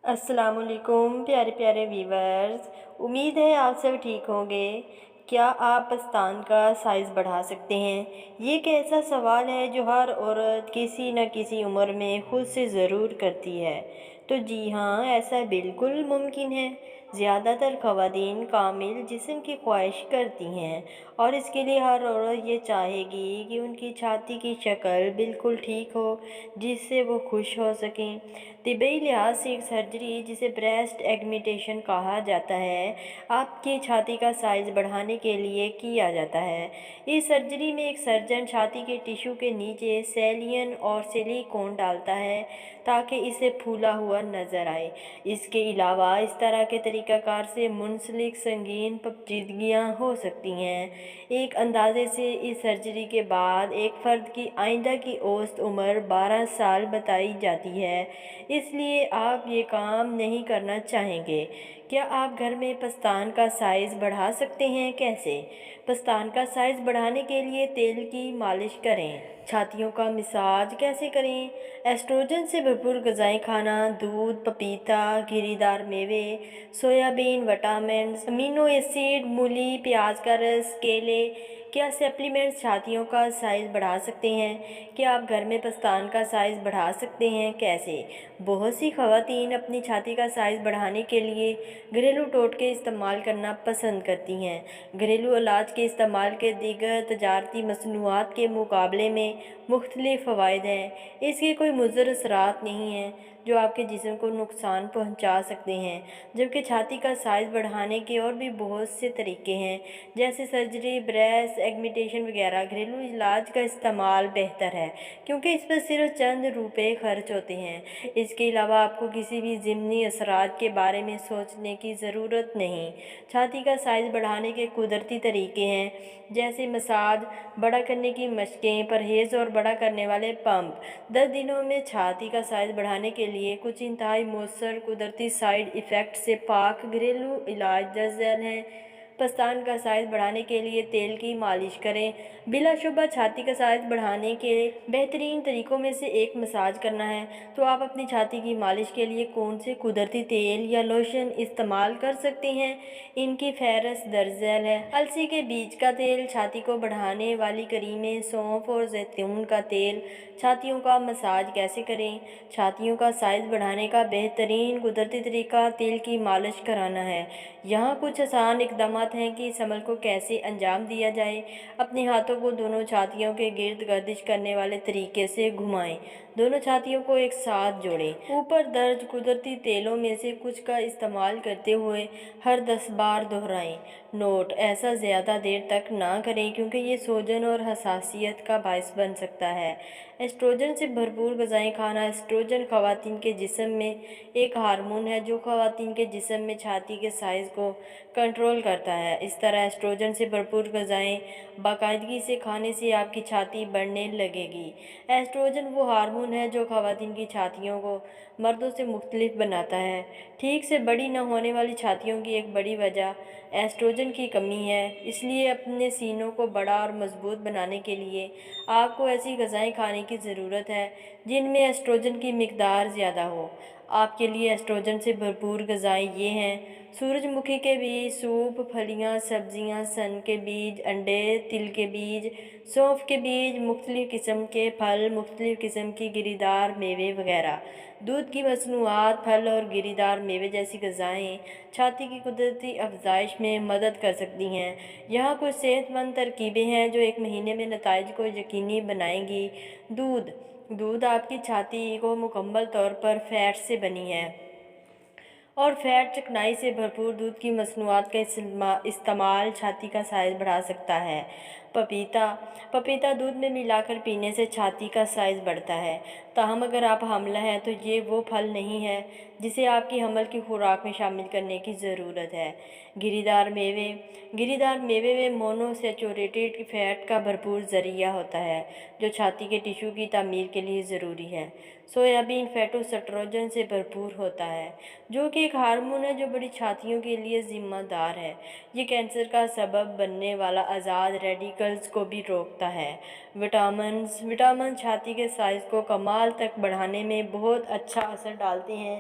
अस्सलाम वालेकुम प्यारे प्यारे व्यूवर्स। उम्मीद है आप सब ठीक होंगे। क्या आप पस्तान का साइज़ बढ़ा सकते हैं? ये एक ऐसा सवाल है जो हर औरत किसी न किसी उम्र में खुद से ज़रूर करती है। तो जी हाँ, ऐसा बिल्कुल मुमकिन है। ज़्यादातर ख़वातीन कामिल जिस्म की ख्वाहिश करती हैं और इसके लिए हर औरत ये चाहेगी कि उनकी छाती की शक्ल बिल्कुल ठीक हो, जिससे वो खुश हो सकें। तिब्बी लिहाज से एक सर्जरी जिसे ब्रेस्ट एग्मेंटेशन कहा जाता है, आपकी छाती का साइज़ बढ़ाने के लिए किया जाता है। इस सर्जरी में एक सर्जन छाती के टिश्यू के नीचे सैलियन और सिलिकॉन डालता है ताकि इसे फूला हुआ नज़र आए। इसके अलावा इस तरह के तरीक़ाकार से मुंसलिक संगीन पेचीदगियाँ हो सकती हैं। एक अंदाजे से इस सर्जरी के बाद एक फ़र्द की आइंदा की औसत उम्र 12 साल बताई जाती है, इसलिए आप ये काम नहीं करना चाहेंगे। क्या आप घर में पस्तान का साइज़ बढ़ा सकते हैं? कैसे? पस्तान का साइज़ बढ़ाने के लिए तेल की मालिश करें। छातियों का मसाज कैसे करें? एस्ट्रोजन से भरपूर ग़िज़ाएँ खाना, दूध, पपीता, गिरीदार मेवे, सोयाबीन, विटामिन्स, अमीनो एसिड, मूली, प्याज का रस, केले। क्या सप्लीमेंट्स छातियों का साइज़ बढ़ा सकते हैं? क्या आप घर में पस्तान का साइज़ बढ़ा सकते हैं? कैसे? बहुत सी ख़वातीन अपनी छाती का साइज़ बढ़ाने के लिए घरेलू टोटके इस्तेमाल करना पसंद करती हैं। घरेलू इलाज के इस्तेमाल के दीगर तजारती मसनूआत के मुकाबले में मुख्तलिफ फ़वाइद हैं। इसके कोई मुज़र असरात नहीं हैं जो आपके जिस्म को नुकसान पहुंचा सकते हैं, जबकि छाती का साइज़ बढ़ाने के और भी बहुत से तरीके हैं, जैसे सर्जरी, ब्रेस्ट एग्मेंटेशन वगैरह। घरेलू इलाज का इस्तेमाल बेहतर है क्योंकि इस पर सिर्फ चंद रुपए खर्च होते हैं। इसके अलावा आपको किसी भी ज़िमनी असरात के बारे में सोचने की ज़रूरत नहीं। छाती का साइज़ बढ़ाने के कुदरती तरीके हैं, जैसे मसाज, बड़ा करने की मशकें, परहेज़ और बड़ा करने वाले पंप। 10 दिनों में छाती का साइज़ बढ़ाने के लिए कुछ इंतहाई मौसर कुदरती साइड इफ़ेक्ट से पाक घरेलू इलाज दर्ज झैल हैं। पस्तान का साइज़ बढ़ाने के लिए तेल की मालिश करें। बिलाशुबा छाती का साइज़ बढ़ाने के बेहतरीन तरीक़ों में से एक मसाज करना है। तो आप अपनी छाती की मालिश के लिए कौन से कुदरती तेल या लोशन इस्तेमाल कर सकते हैं? इनकी फ़हरिस्त दर्ज झैल है। अलसी के बीज का तेल, छाती को बढ़ाने वाली क्रीमें, सौंफ और जैतून का तेल। छातियों का मसाज कैसे करें? छातियों का साइज़ बढ़ाने का बेहतरीन कुदरती तरीका तेल की मालिश कराना है। यहाँ कुछ आसान इक़दामात हैं कि इस अमल को कैसे अंजाम दिया जाए। अपने हाथों को दोनों छातियों के गिर्द गर्दिश करने वाले तरीके से घुमाएं। दोनों छातियों को एक साथ जोड़ें। ऊपर दर्ज कुदरती तेलों में से कुछ का इस्तेमाल करते हुए हर 10 बार दोहराएं। नोट: ऐसा ज़्यादा देर तक ना करें क्योंकि ये सूजन और हसासियत का बायस बन सकता है। एस्ट्रोजन से भरपूर ग़िज़ाएँ खाना। एस्ट्रोजन ख़वातीन के जिस्म में एक हार्मोन है जो ख़वातीन के जिस्म में छाती के साइज़ को कंट्रोल करता है। इस तरह एस्ट्रोजन से भरपूर ग़िज़ाएँ बाकायदगी से खाने से आपकी छाती बढ़ने लगेगी। एस्ट्रोजन वो हार्मोन है जो ख़वातीन की छातियों को मर्दों से मुख्तलिफ बनाता है। ठीक से बड़ी न होने वाली छातियों की एक बड़ी वजह एस्ट्रोजन की कमी है, इसलिए अपने सीनों को बड़ा और मज़बूत बनाने के लिए आपको ऐसी ग़िज़ाएँ खाने की ज़रूरत है जिनमें एस्ट्रोजन की मिक़दार ज़्यादा हो। आपके लिए एस्ट्रोजन से भरपूर ग़िज़ाएँ ये हैं: सूरजमुखी के बीज, सूप, फलियाँ, सब्ज़ियाँ, सन के बीज, अंडे, तिल के बीज, सौंफ के बीज, मुख्तलिफ़ किस्म के फल, मुख्तलिफ़ किस्म की गिरीदार मेवे वगैरह। दूध की मसनूआत, फल और गिरीदार मेवे जैसी ग़िज़ाएँ छाती की कुदरती अफ़ज़ाइश में मदद कर सकती हैं। यहाँ कुछ सेहतमंद तरकीबें हैं जो एक महीने में नताइज को यकीनी बनाएंगी। दूध आपकी छाती को मुकम्मल तौर पर फ़ैट से बनी है और फ़ैट चिकनाई से भरपूर दूध की मसनूआत का इस्तेमाल छाती का साइज़ बढ़ा सकता है। पपीता दूध में मिलाकर पीने से छाती का साइज़ बढ़ता है। ताहम अगर आप हामिला हैं तो ये वो फल नहीं है जिसे आपकी हमल की खुराक में शामिल करने की ज़रूरत है। गिरीदार मेवे में मोनोसैचुरेटेड फ़ैट का भरपूर ज़रिया होता है जो छाती के टिश्यू की तामीर के लिए ज़रूरी है। सोयाबीन फ़ाइटोएस्ट्रोजन से भरपूर होता है जो कि एक हार्मोन है जो बड़ी छातियों के लिए ज़िम्मेदार है। ये कैंसर का सबब बनने वाला आज़ाद रेडिकल्स को भी रोकता है। विटामिन छाती के साइज़ को कमाल तक बढ़ाने में बहुत अच्छा असर डालते हैं।